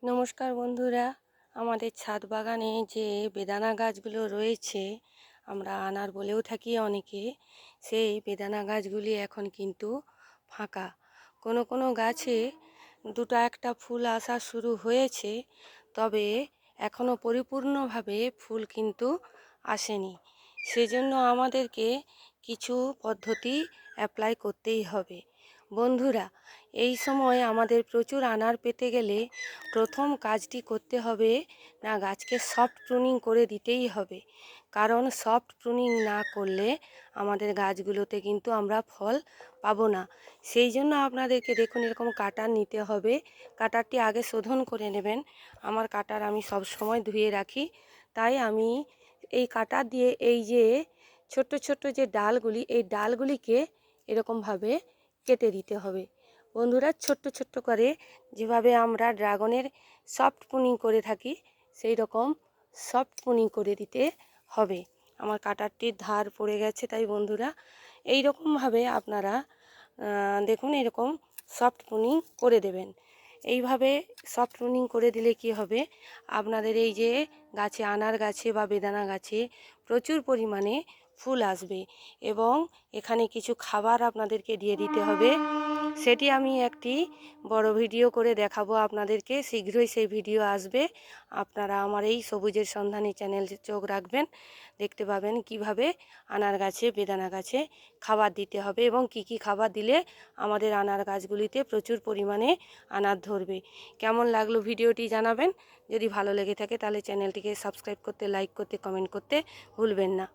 নমস্কার বন্ধুরা, আমাদের ছাদ বাগানে যে বেদানা গাছগুলো রয়েছে, আমরা আনার বলেও থাকি অনেকে, সেই বেদানা গাছগুলি এখন কিন্তু ফাঁকা। কোনো কোনো গাছে দুটো একটা ফুল আসা শুরু হয়েছে, তবে এখনও পরিপূর্ণভাবে ফুল কিন্তু আসেনি। সেজন্য আমাদেরকে কিছু পদ্ধতি অ্যাপ্লাই করতেই হবে। বন্ধুরা, এই সময় আমাদের প্রচুর আনার পেতে গেলে প্রথম কাজটি করতে হবে না, গাছকে সফট প্রুনিং করে দিতেই হবে। কারণ সফট প্রুনিং না করলে আমাদের গাছগুলোতে কিন্তু আমরা ফল পাবো না। সেই জন্য আপনাদেরকে দেখুন, এরকম কাটার নিতে হবে। কাটারটি আগে শোধন করে নেবেন। আমার কাটার আমি সব সময় ধুয়ে রাখি, তাই আমি এই কাটার দিয়ে এই যে ছোট্ট ছোট্ট যে ডালগুলি, এই ডালগুলিকে এরকমভাবে কেটে দিতে হবে। বন্ধুরা, ছোট্ট ছোট্ট করে যেভাবে আমরা ড্রাগনের সফট পুনিং করে থাকি, সেই রকম সফট পুনিং করে দিতে হবে। আমার কাটারটির ধার পড়ে গেছে, তাই বন্ধুরা এই রকমভাবে আপনারা দেখুন, এরকম সফট পুনিং করে দেবেন। এইভাবে সফট পুনিং করে দিলে কি হবে, আপনাদের এই যে গাছে, আনার গাছে বা বেদানা গাছে প্রচুর পরিমাণে ফুল আসবে। এবং এখানে কিছু খাবার আপনাদেরকে দিয়ে দিতে হবে, সেটি আমি একটি বড় ভিডিও করে দেখাবো আপনাদেরকে। শীঘ্রই সেই ভিডিও আসবে। আপনারা আমার এই সবুজের সন্ধানী চ্যানেল চোখ রাখবেন, দেখতে পাবেন কিভাবে আনার গাছে, বেদানা গাছে খাবার দিতে হবে এবং কি কি খাবার দিলে আমাদের আনার গাছগুলিতে প্রচুর পরিমাণে আনার ধরবে। কেমন লাগলো ভিডিওটি জানাবেন। যদি ভালো লেগে থাকে তাহলে চ্যানেলটিকে সাবস্ক্রাইব করতে, লাইক করতে, কমেন্ট করতে ভুলবেন না।